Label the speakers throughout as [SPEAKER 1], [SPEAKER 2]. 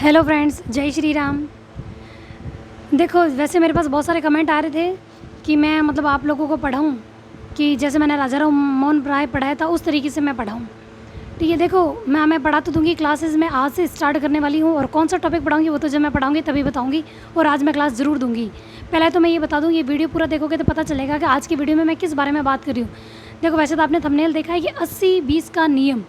[SPEAKER 1] Hello friends, जय श्री राम। देखो, वैसे मेरे पास बहुत सारे कमेंट आ रहे थे कि मैं आप लोगों को पढ़ाऊँ कि जैसे मैंने राजा राम मोहन राय पढ़ाया था उस तरीके से मैं पढ़ाऊँ। ठीक है, देखो मैं पढ़ा तो दूँगी, क्लासेस मैं आज से स्टार्ट करने वाली हूँ और कौन सा टॉपिक पढ़ाऊँगी वो तो जब मैं पढ़ाऊँगी तभी बताऊँगी। और आज मैं क्लास ज़रूर दूँगी। पहले तो मैं ये बता दूँ, ये वीडियो पूरा देखोगे तो पता चलेगा कि आज की वीडियो में मैं किस बारे में बात कर रही हूँ। देखो, वैसे तो आपने थंबनेल देखा है कि 80-20 का नियम।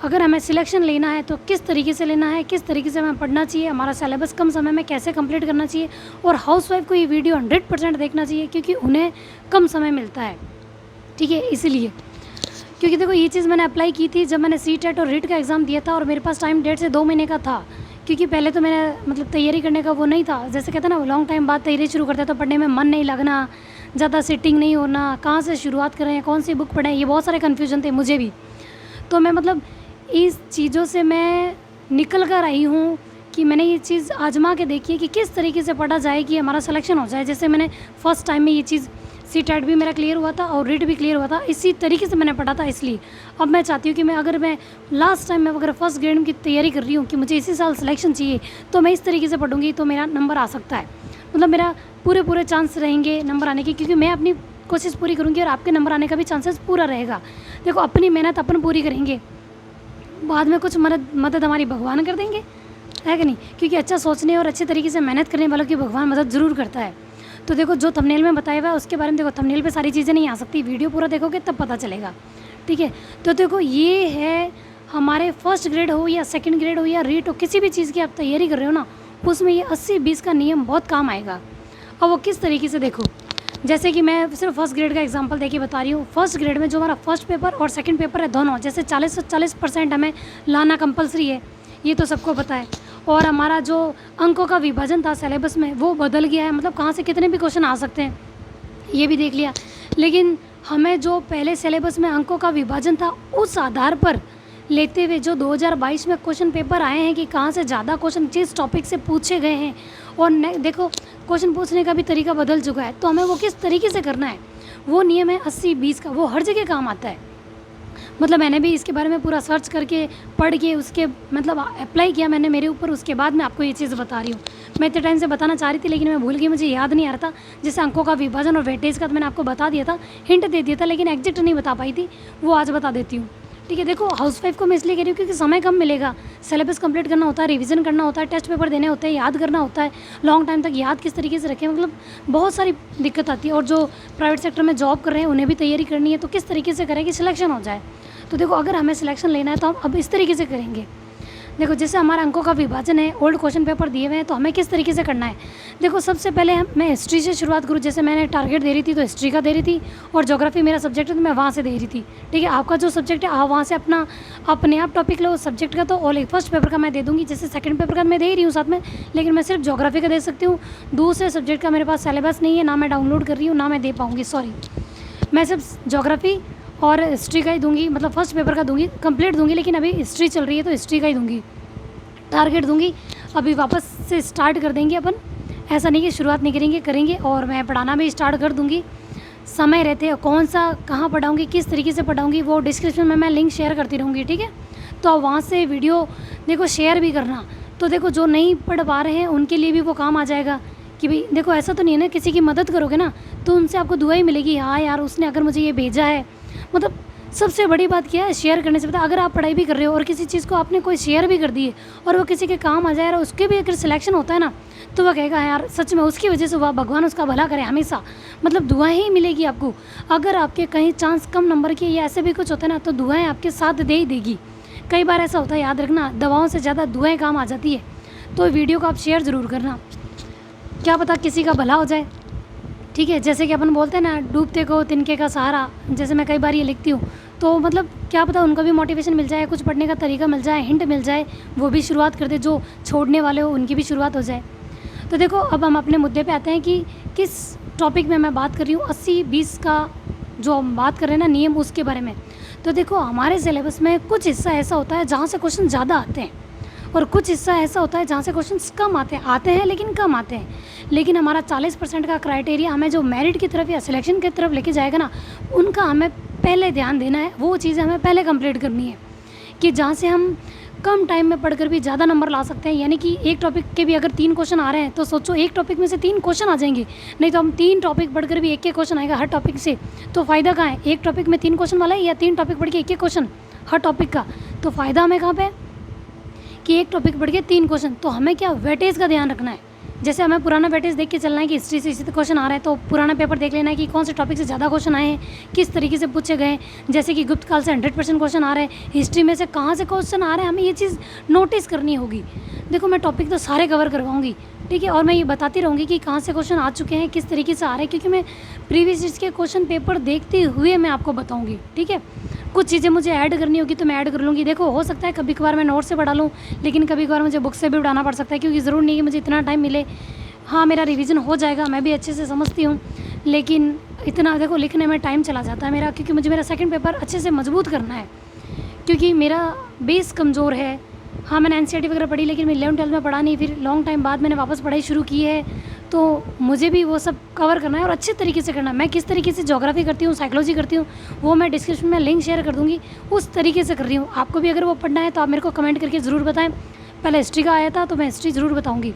[SPEAKER 1] अगर हमें सिलेक्शन लेना है तो किस तरीके से लेना है, किस तरीके से हमें पढ़ना चाहिए, हमारा सिलेबस कम समय में कैसे कंप्लीट करना चाहिए। और हाउसवाइफ को ये वीडियो 100% देखना चाहिए क्योंकि उन्हें कम समय मिलता है। ठीक है, इसीलिए क्योंकि देखो ये चीज़ मैंने अप्लाई की थी जब मैंने सीटेट और रीट का एग्ज़ाम दिया था और मेरे पास टाइम 1.5 से 2 महीने का था। क्योंकि पहले तो मैंने तैयारी करने का वो नहीं था, जैसे कहते हैं ना लॉन्ग टाइम बाद तैयारी शुरू करते हैं तो पढ़ने में मन नहीं लगना, ज़्यादा सिटिंग नहीं होना, कहाँ से शुरुआत करें, कौन सी बुक पढ़ें, ये बहुत सारे कन्फ्यूजन थे मुझे भी। तो मैं इस चीज़ों से मैं निकल कर आई हूँ कि मैंने ये चीज़ आजमा के देखी है कि किस तरीके से पढ़ा जाए कि हमारा सिलेक्शन हो जाए। जैसे मैंने फर्स्ट टाइम में ये चीज़ सीटेट भी मेरा क्लियर हुआ था और रीट भी क्लियर हुआ था, इसी तरीके से मैंने पढ़ा था। इसलिए अब मैं चाहती हूँ कि मैं लास्ट टाइम में अगर फर्स्ट ग्रेड की तैयारी कर रही हूँ कि मुझे इसी साल सिलेक्शन चाहिए तो मैं इस तरीके से पढ़ूँगी तो मेरा नंबर आ सकता है। मेरा पूरे चांस रहेंगे नंबर आने के, क्योंकि मैं अपनी कोशिश पूरी करूँगी और आपके नंबर आने का भी चांसेस पूरा रहेगा। देखो, अपनी मेहनत अपन पूरी करेंगे, बाद में कुछ मदद हमारी भगवान कर देंगे, है कि नहीं। क्योंकि अच्छा सोचने और अच्छे तरीके से मेहनत करने वालों की भगवान मदद ज़रूर करता है। तो देखो, जो थंबनेल में बताया हुआ है उसके बारे में देखो, थंबनेल पे सारी चीज़ें नहीं आ सकती, वीडियो पूरा देखोगे तब पता चलेगा। ठीक है, तो देखो ये है हमारे फर्स्ट ग्रेड हो या सेकंड ग्रेड हो या रीट हो, किसी भी चीज़ की आप तैयारी कर रहे हो ना, उसमें ये 80-20 का नियम बहुत काम आएगा। और वो किस तरीके से देखो, जैसे कि मैं सिर्फ फर्स्ट ग्रेड का एग्जांपल देके बता रही हूँ। फर्स्ट ग्रेड में जो हमारा फर्स्ट पेपर और सेकंड पेपर है दोनों, जैसे 40 से 40% हमें लाना कंपलसरी है, ये तो सबको पता है। और हमारा जो अंकों का विभाजन था सिलेबस में वो बदल गया है, कहाँ से कितने भी क्वेश्चन आ सकते हैं ये भी देख लिया। लेकिन हमें जो पहले सिलेबस में अंकों का विभाजन था उस आधार पर लेते हुए जो 2022 में क्वेश्चन पेपर आए हैं कि कहाँ से ज़्यादा क्वेश्चन जिस टॉपिक से पूछे गए हैं, और देखो क्वेश्चन पूछने का भी तरीका बदल चुका है, तो हमें वो किस तरीके से करना है। वो नियम है 80-20 का, वो हर जगह काम आता है। मैंने भी इसके बारे में पूरा सर्च करके पढ़ के उसके अप्लाई किया मैंने मेरे ऊपर, उसके बाद मैं आपको ये चीज़ बता रही हूँ। मैं इतने टाइम से बताना चाह रही थी लेकिन मैं भूल गई, मुझे याद नहीं आ रहा था। जैसे अंकों का विभाजन और वेटेज का तो मैंने आपको बता दिया था, हिंट दे दिया था, लेकिन एग्जैक्ट नहीं बता पाई थी, वो आज बता देती हूँ। ठीक है, देखो हाउसवाइफ को मैं इसलिए कह रही हूँ क्योंकि समय कम मिलेगा, सिलेबस कंप्लीट करना होता है, रिवीजन करना होता है, टेस्ट पेपर देने होते हैं, याद करना होता है, लॉन्ग टाइम तक याद किस तरीके से रखें, बहुत सारी दिक्कत आती है। और जो प्राइवेट सेक्टर में जॉब कर रहे हैं उन्हें भी तैयारी करनी है, तो किस तरीके से करें कि सिलेक्शन हो जाए। तो देखो, अगर हमें सिलेक्शन लेना है तो हम अब इस तरीके से करेंगे। देखो, जैसे हमारा अंकों का विभाजन है, ओल्ड क्वेश्चन पेपर दिए हुए हैं, तो हमें किस तरीके से करना है। देखो, सबसे पहले मैं हिस्ट्री से शुरुआत करूँ। जैसे मैंने टारगेट दे रही थी तो हिस्ट्री का दे रही थी, और ज्योग्राफी मेरा सब्जेक्ट है तो मैं वहाँ से दे रही थी। ठीक है, आपका जो सब्जेक्ट है आप वहाँ से अपने आप टॉपिक लो सब्जेक्ट का, तो और फर्स्ट पेपर का मैं दे दूँगी, जैसे सेकंड पेपर का मैं दे रही हूँ साथ में, लेकिन मैं सिर्फ ज्योग्राफी का दे सकती हूँ। दूसरे सब्जेक्ट का मेरे पास सिलेबस नहीं है, ना मैं डाउनलोड कर रही हूँ, ना मैं दे पाऊँगी, सॉरी। मैं सिर्फ ज्योग्राफी और हिस्ट्री का ही दूंगी, फर्स्ट पेपर का दूंगी, कंप्लीट दूंगी, लेकिन अभी हिस्ट्री चल रही है तो हिस्ट्री का ही दूंगी, टारगेट दूंगी। अभी वापस से स्टार्ट कर देंगे अपन, ऐसा नहीं कि शुरुआत नहीं करेंगे। और मैं पढ़ाना भी स्टार्ट कर दूंगी समय रहते हैं। कौन सा कहाँ पढ़ाऊंगी, किस तरीके से पढ़ाऊंगी, वो डिस्क्रिप्शन में मैं लिंक शेयर करती रहूँगी। ठीक है, तो वहाँ से वीडियो देखो शेयर भी करना। तो देखो, जो नहीं पढ़ पा रहे हैं उनके लिए भी वो काम आ जाएगा कि भाई देखो, ऐसा तो नहीं है ना, किसी की मदद करोगे ना तो उनसे आपको दुआ ही मिलेगी, हाँ यार उसने अगर मुझे ये भेजा है। सबसे बड़ी बात क्या है, शेयर करने से पता, अगर आप पढ़ाई भी कर रहे हो और किसी चीज़ को आपने कोई शेयर भी कर दी है और वो किसी के काम आ जाए और उसके भी अगर सिलेक्शन होता है ना, तो वह कहेगा यार सच में उसकी वजह से वह भगवान उसका भला करे हमेशा, दुआएं ही मिलेगी आपको। अगर आपके कहीं चांस कम नंबर के या ऐसे भी कुछ होता है ना, तो दुआएं आपके साथ दे ही देगी। कई बार ऐसा होता है, याद रखना, दवाओं से ज़्यादा दुआएं काम आ जाती है। तो वीडियो को आप शेयर ज़रूर करना, क्या पता किसी का भला हो जाए। ठीक है, जैसे कि अपन बोलते हैं ना, डूबते को तिनके का सहारा, जैसे मैं कई बार ये लिखती हूँ, तो क्या पता उनको भी मोटिवेशन मिल जाए, कुछ पढ़ने का तरीका मिल जाए, हिंट मिल जाए, वो भी शुरुआत कर दे, जो छोड़ने वाले हो उनकी भी शुरुआत हो जाए। तो देखो, अब हम अपने मुद्दे पे आते हैं कि किस टॉपिक में मैं बात कर रही हूँ। 80-20 का जो हम बात कर रहे हैं ना नियम, उसके बारे में। तो देखो, हमारे सिलेबस में कुछ हिस्सा ऐसा होता है जहाँ से क्वेश्चन ज़्यादा आते हैं, और कुछ हिस्सा ऐसा होता है जहाँ से क्वेश्चंस कम आते हैं लेकिन कम आते हैं। लेकिन हमारा 40% का क्राइटेरिया हमें जो मेरिट की तरफ या सिलेक्शन की तरफ लेके जाएगा ना, उनका हमें पहले ध्यान देना है, वो चीज़ें हमें पहले कंप्लीट करनी है। कि जहाँ से हम कम टाइम में पढ़कर भी ज़्यादा नंबर ला सकते हैं। यानी कि एक टॉपिक के भी अगर 3 क्वेश्चन आ रहे हैं तो सोचो एक टॉपिक में से 3 क्वेश्चन आ जाएंगे, नहीं तो हम 3 टॉपिक पढ़कर भी एक क्वेश्चन आएगा हर टॉपिक से, तो फ़ायदा कहाँ है? एक टॉपिक में 3 क्वेश्चन वाला है या 3 टॉपिक पढ़ के एक क्वेश्चन हर टॉपिक का, तो फ़ायदा हमें कहाँ पे कि एक टॉपिक पढ़ के 3 क्वेश्चन। तो हमें क्या वेटेज का ध्यान रखना है। जैसे हमें पुराना वेटेज देख के चलना है कि हिस्ट्री से इसी क्वेश्चन आ रहा है तो पुराना पेपर देख लेना है कि कौन से टॉपिक से ज़्यादा क्वेश्चन आए हैं, किस तरीके से पूछे गए। जैसे कि गुप्त काल से 100% क्वेश्चन आ रहे हैं, हिस्ट्री में से कहाँ से क्वेश्चन आ रहे हैं, हमें ये चीज़ नोटिस करनी होगी। देखो मैं टॉपिक तो सारे कवर करवाऊँगी, ठीक है, और मैं ये बताती रहूँगी कि कहाँ से क्वेश्चन आ चुके हैं, किस तरीके से आ रहे हैं, क्योंकि मैं प्रीवियस ईयर्स के क्वेश्चन पेपर देखते हुए मैं आपको बताऊँगी, ठीक है। कुछ चीज़ें मुझे ऐड करनी होगी तो मैं ऐड कर लूँगी। देखो हो सकता है कभी कभार मैं नोट से पढ़ा लूँ, लेकिन कभी कभार मुझे बुक से भी पढ़ाना पड़ सकता है, क्योंकि ज़रूर नहीं कि मुझे इतना टाइम मिले। हाँ मेरा रिवीजन हो जाएगा, मैं भी अच्छे से समझती हूँ, लेकिन इतना देखो लिखने में टाइम चला जाता है मेरा, क्योंकि मुझे मेरा सेकंड पेपर अच्छे से मजबूत करना है, क्योंकि मेरा बेस कमज़ोर है। हाँ मैंने एनसीईआरटी वगैरह पढ़ी, लेकिन मैं 11-12 में पढ़ा नहीं, फिर लॉन्ग टाइम बाद मैंने वापस पढ़ाई शुरू की है, तो मुझे भी वो सब कवर करना है और अच्छे तरीके से करना है। मैं किस तरीके से ज्योग्राफी करती हूँ, साइकोलॉजी करती हूँ, वो मैं डिस्क्रिप्शन में लिंक शेयर कर दूँगी, उस तरीके से कर रही हूँ। आपको भी अगर वो पढ़ना है तो आप मेरे को कमेंट करके ज़रूर बताएं। पहले हिस्ट्री का आया था तो मैं हिस्ट्री ज़रूर बताऊँगी।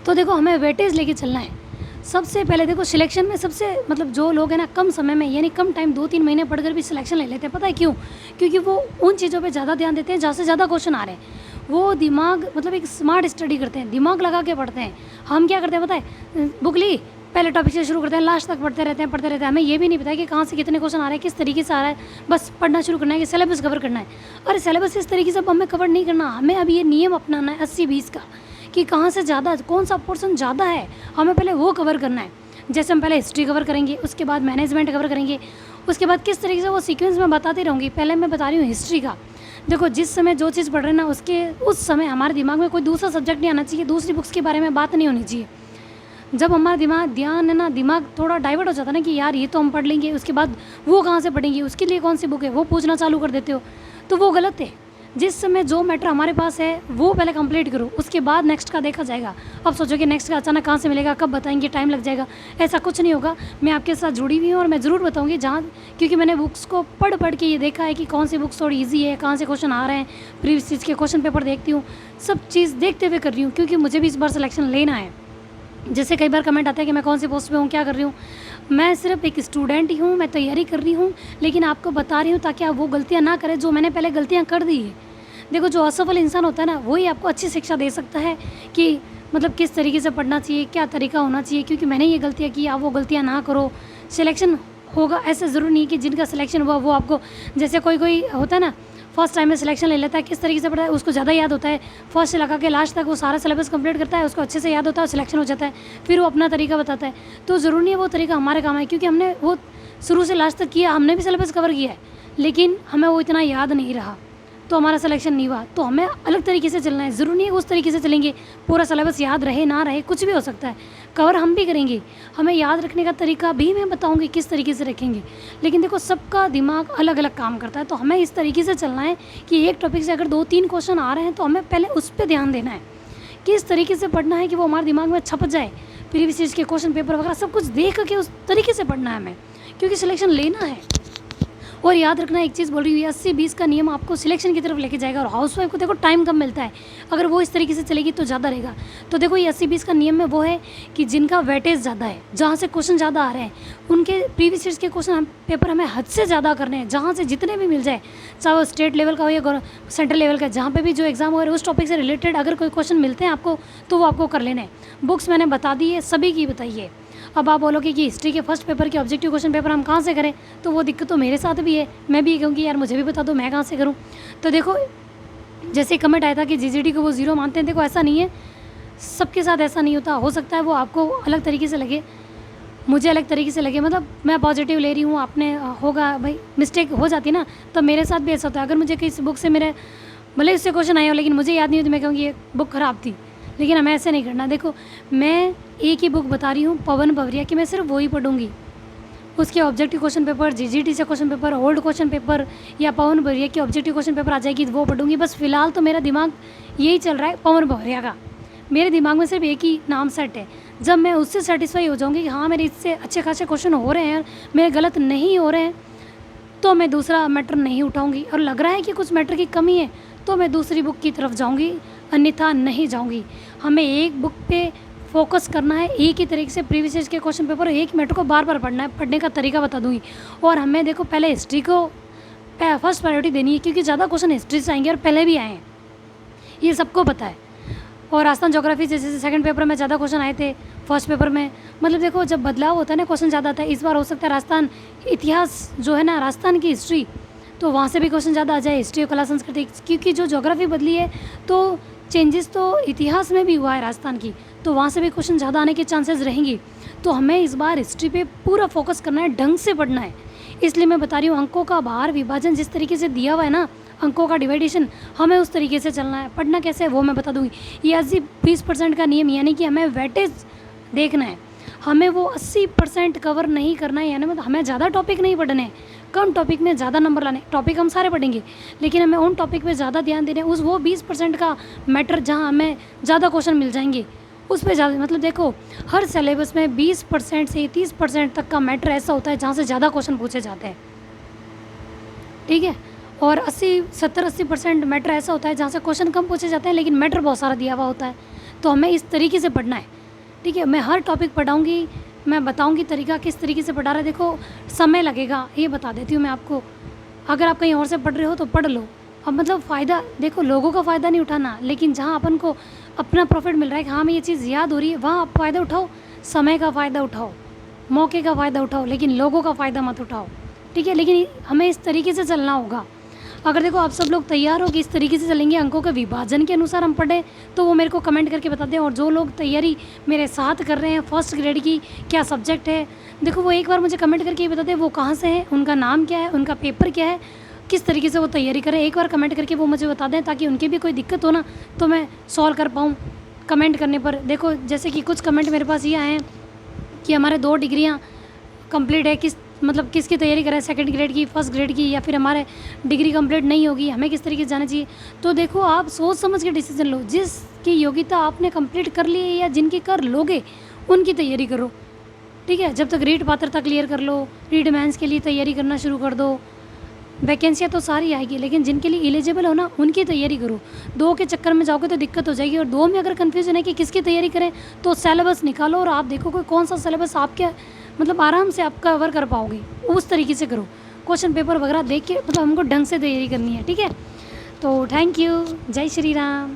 [SPEAKER 1] तो देखो हमें वेटेज लेके चलना है। सबसे पहले देखो सिलेक्शन में सबसे मतलब जो लोग हैं ना कम समय में यानी कम टाइम 2-3 महीने पढ़कर भी सिलेक्शन ले लेते हैं, पता है क्यों? क्योंकि वो उन चीज़ों पे ज़्यादा ध्यान देते हैं जहाँ से ज़्यादा क्वेश्चन आ रहे हैं। वो दिमाग मतलब एक स्मार्ट स्टडी करते हैं, दिमाग लगा के पढ़ते हैं। हम क्या करते हैं पता है, बुक ली पहले टॉपिक से शुरू करते हैं, लास्ट तक पढ़ते रहते हैं। हमें ये भी नहीं पता है कि कहाँ से कितने क्वेश्चन आ रहे हैं, किस तरीके से आ रहा है, बस पढ़ना शुरू करना है कि सिलेबस कवर करना है। और सिलेबस इस तरीके से अब हमें कवर नहीं करना, हमें अब ये नियम अपनाना है 80-20 का, कि कहाँ से ज़्यादा कौन सा पोर्शन ज़्यादा है, हमें पहले वो कवर करना है। जैसे हम पहले हिस्ट्री कवर करेंगे, उसके बाद मैनेजमेंट कवर करेंगे, उसके बाद किस तरीके से वो सीक्वेंस में बताती रहूँगी। पहले मैं बता रही हूँ हिस्ट्री का। देखो जिस समय जो चीज़ पढ़ रहे हैं ना उसके उस समय हमारे दिमाग में कोई दूसरा सब्जेक्ट नहीं आना चाहिए, दूसरी बुक्स के बारे में बात नहीं होनी चाहिए। जब हमारा ध्यान है ना, दिमाग थोड़ा डाइवर्ट हो जाता है ना कि यार ये तो हम पढ़ लेंगे, उसके बाद वो कहाँ से पढ़ेंगे, उसके लिए कौन सी बुक है, वो पूछना चालू कर देते हो, तो वो गलत है। जिस समय जो मैटर हमारे पास है वो पहले कंप्लीट करो, उसके बाद नेक्स्ट का देखा जाएगा। अब सोचो कि नेक्स्ट का अचानक कहाँ से मिलेगा, कब बताएंगे, टाइम लग जाएगा, ऐसा कुछ नहीं होगा। मैं आपके साथ जुड़ी हुई हूँ और मैं ज़रूर बताऊँगी जहाँ, क्योंकि मैंने बुक्स को पढ़ के ये देखा है कि कौन सी बुक्स थोड़ी ईजी है, कहाँ से क्वेश्चन आ रहे हैं, प्रीवियस चीज़ के क्वेश्चन पेपर देखती हूँ, सब चीज़ देखते हुए कर रही हूँ, क्योंकि मुझे भी इस बार सिलेक्शन लेना है। जैसे कई बार कमेंट आता है कि मैं कौन सी पोस्ट पे हूँ, क्या कर रही हूँ। मैं सिर्फ एक स्टूडेंट ही हूँ, मैं तैयारी कर रही हूँ, लेकिन आपको बता रही हूँ ताकि आप वो गलतियाँ ना करें जो मैंने पहले गलतियाँ कर दी है। देखो जो असफल इंसान होता है ना वही आपको अच्छी शिक्षा दे सकता है कि मतलब किस तरीके से पढ़ना चाहिए, क्या तरीका होना चाहिए, क्योंकि मैंने ये गलतियाँ की, आप वो गलतियाँ ना करो। सिलेक्शन होगा ऐसा ज़रूरी नहीं कि जिनका सिलेक्शन हुआ वो आपको, जैसे कोई होता है ना फर्स्ट टाइम में सिलेक्शन ले लेता है, किस तरीके से पढ़ा है उसको ज़्यादा याद होता है, फर्स्ट से लगा के लास्ट तक वो सारा सिलेबस कंप्लीट करता है, उसको अच्छे से याद होता है और सिलेक्शन हो जाता है, फिर वो अपना तरीका बताता है। तो ज़रूरी नहीं है वो तरीका हमारे काम है, क्योंकि हमने वो शुरू से लास्ट तक किया, हमने भी सिलेबस कवर किया है, लेकिन हमें वो इतना याद नहीं रहा तो हमारा सिलेक्शन नहीं हुआ। तो हमें अलग तरीके से चलना है, ज़रूरी नहीं है उस तरीके से चलेंगे पूरा सिलेबस याद रहे ना रहे, कुछ भी हो सकता है, कवर हम भी करेंगे। हमें याद रखने का तरीका भी मैं बताऊंगी किस तरीके से रखेंगे, लेकिन देखो सबका दिमाग अलग अलग काम करता है। तो हमें इस तरीके से चलना है कि एक टॉपिक से अगर 2-3 क्वेश्चन आ रहे हैं तो हमें पहले उस पर ध्यान देना है, किस तरीके से पढ़ना है कि वो हमारे दिमाग में छप जाए, प्रीवियस चीज़ के क्वेश्चन पेपर वगैरह सब कुछ देख के उस तरीके से पढ़ना है हमें, क्योंकि सिलेक्शन लेना है। और याद रखना एक चीज़ बोल रही हूँ, 80-20 का नियम आपको सिलेक्शन की तरफ लेके जाएगा। और हाउसवाइफ को देखो टाइम कम मिलता है, अगर वो इस तरीके से चलेगी तो ज़्यादा रहेगा। तो देखो ये 80-20 का नियम में वो है कि जिनका वेटेज ज़्यादा है, जहाँ से क्वेश्चन ज़्यादा आ रहे हैं, उनके प्रीवियस ईयर्स के क्वेश्चन पेपर हमें हद से ज़्यादा करने हैं, जहाँ से जितने भी मिल जाए, चाहे वो स्टेट लेवल का हो या सेंट्रल लेवल का, जहाँ पर भी जो एग्जाम हो रहा है उस टॉपिक से रिलेटेड अगर कोई क्वेश्चन मिलते हैं आपको तो वो आपको कर लेना है। बुक्स मैंने बता दी है, सभी की बताइए। अब आप बोलोगे कि हिस्ट्री के फर्स्ट पेपर के ऑब्जेक्टिव क्वेश्चन पेपर हम कहाँ से करें, तो वो दिक्कत तो मेरे साथ भी है, मैं भी कहूँगी यार मुझे भी बता दो, मैं कहाँ से करूँ। तो देखो जैसे कमेंट आया था कि जीजीडी को वो 0 मानते हैं, देखो ऐसा नहीं है, सबके साथ ऐसा नहीं होता। हो सकता है वो आपको अलग तरीके से लगे, मुझे अलग तरीके से लगे, मतलब मैं पॉजिटिव ले रही हूँ, आपने होगा भाई मिस्टेक हो जाती है ना, तो मेरे साथ भी ऐसा होता है। अगर मुझे किसी बुक से मेरे भले उससे क्वेश्चन आए हो लेकिन मुझे याद नहीं हो तो मैं कहूँगी ये बुक ख़राब थी, लेकिन हमें ऐसे नहीं करना। देखो मैं एक ही बुक बता रही हूँ पवन बवरिया की, मैं सिर्फ वही पढ़ूंगी, उसके ऑब्जेक्टिव क्वेश्चन पेपर, जीजीटी से question paper, old question paper या पवन बवरिया की ऑब्जेक्टिव क्वेश्चन पेपर आ जाएगी वो पढ़ूंगी। बस फिलहाल तो मेरा दिमाग यही चल रहा है पवन बवरिया का, मेरे दिमाग में सिर्फ एक ही नाम सेट है। जब मैं उससे सेटिस्फाई हो जाऊँगी कि हाँ मेरे इससे अच्छे खासे क्वेश्चन हो रहे हैं, मेरे गलत नहीं हो रहे हैं, तो मैं दूसरा मैटर नहीं उठाऊँगी। और लग रहा है कि कुछ मैटर की कमी है तो मैं दूसरी बुक की तरफ जाऊँगी, अन्यथा नहीं जाऊँगी। हमें एक बुक पे फोकस करना है, एक ही तरीके से प्रीवियस ईयर के क्वेश्चन पेपर एक मैटर को बार बार पढ़ना है। पढ़ने का तरीका बता दूँगी। और हमें देखो पहले हिस्ट्री को फर्स्ट प्रायोरिटी देनी है, क्योंकि ज़्यादा क्वेश्चन हिस्ट्री से आएंगे और पहले भी आए हैं, ये सबको पता है। और राजस्थान ज्योग्राफी जैसे सेकंड पेपर में ज़्यादा क्वेश्चन आए थे, फर्स्ट पेपर में मतलब देखो जब बदलाव होता है ना क्वेश्चन ज़्यादा आता है। इस बार हो सकता है राजस्थान इतिहास जो है ना, राजस्थान की हिस्ट्री, तो वहाँ से भी क्वेश्चन ज़्यादा आ जाए, हिस्ट्री और कला संस्कृति, क्योंकि जो ज्योग्राफी बदली है तो चेंजेस तो इतिहास में भी हुआ है राजस्थान की, तो वहाँ से भी क्वेश्चन ज़्यादा आने के चांसेस रहेंगी। तो हमें इस बार हिस्ट्री पे पूरा फोकस करना है, ढंग से पढ़ना है। इसलिए मैं बता रही हूँ, अंकों का भार विभाजन जिस तरीके से दिया हुआ है ना, अंकों का डिवाइडेशन, हमें उस तरीके से चलना है। पढ़ना कैसे है वो मैं बता दूँगी। ये 80-20% का नियम, यानी कि हमें वेटेज देखना है, हमें वो 80% कवर नहीं करना है, यानी मतलब हमें ज़्यादा टॉपिक नहीं पढ़ने हैं, कम टॉपिक में ज़्यादा नंबर लाने। टॉपिक हम सारे पढ़ेंगे, लेकिन हमें उन टॉपिक पे ज़्यादा ध्यान देना है, उस वो 20% का मैटर जहाँ हमें ज़्यादा क्वेश्चन मिल जाएंगे उस पर ज़्यादा। मतलब देखो हर सिलेबस में 20% से 30% तक का मैटर ऐसा होता है जहाँ से ज़्यादा क्वेश्चन पूछे जाते हैं, ठीक है। और 70-80% मैटर ऐसा होता है जहाँ से क्वेश्चन कम पूछे जाते हैं, लेकिन मैटर बहुत सारा दिया हुआ होता है। तो हमें इस तरीके से पढ़ना है, ठीक है। मैं हर टॉपिक पढ़ाऊँगी, मैं बताऊँगी तरीका किस तरीके से पढ़ा रहा है। देखो समय लगेगा, ये बता देती हूँ मैं आपको। अगर आप कहीं और से पढ़ रहे हो तो पढ़ लो। अब मतलब फ़ायदा देखो, लोगों का फ़ायदा नहीं उठाना, लेकिन जहाँ अपन को अपना प्रॉफिट मिल रहा है कि हाँ हमें ये चीज़ याद हो रही है, वहाँ आप फ़ायदा उठाओ, समय का फ़ायदा उठाओ, मौके का फ़ायदा उठाओ, लेकिन लोगों का फ़ायदा मत उठाओ, ठीक है। लेकिन हमें इस तरीके से चलना होगा। अगर देखो आप सब लोग तैयार हो कि इस तरीके से चलेंगे, अंकों के विभाजन के अनुसार हम पढ़ें, तो वो मेरे को कमेंट करके बता दें। और जो लोग तैयारी मेरे साथ कर रहे हैं फर्स्ट ग्रेड की, क्या सब्जेक्ट है, देखो वो एक बार मुझे कमेंट करके ये बता दें वो कहाँ से हैं, उनका नाम क्या है, उनका पेपर क्या है, किस तरीके से वो तैयारी करें। एक बार कमेंट करके वो मुझे बता दें, ताकि उनकी भी कोई दिक्कत हो ना तो मैं सॉल्व कर पाऊँ कमेंट करने पर। देखो जैसे कि कुछ कमेंट मेरे पास ये आए हैं कि हमारे 2 डिग्रियाँ कंप्लीट है, किसकी तैयारी करें, सेकंड ग्रेड की, फर्स्ट ग्रेड की, या फिर हमारे डिग्री कंप्लीट नहीं होगी, हमें किस तरीके से जाना चाहिए। तो देखो आप सोच समझ के डिसीजन लो, जिसकी योग्यता आपने कंप्लीट कर ली है या जिनकी कर लोगे उनकी तैयारी करो, ठीक है। जब तक रीट पात्रता क्लियर कर लो, रीट मेंस के लिए तैयारी करना शुरू कर दो। वैकेंसियाँ तो सारी आएगी, लेकिन जिनके लिए एलिजिबल हो ना उनकी तैयारी करो। 2 के चक्कर में जाओगे तो दिक्कत हो जाएगी। और 2 में अगर कन्फ्यूजन है कि किसकी तैयारी करें, तो सिलेबस निकालो और आप देखो कोई कौन सा सिलेबस आपके मतलब आराम से आप कवर कर पाओगे, उस तरीके से करो। क्वेश्चन पेपर वगैरह देख के मतलब हमको ढंग से तैयारी करनी है, ठीक है। तो थैंक यू, जय श्री राम।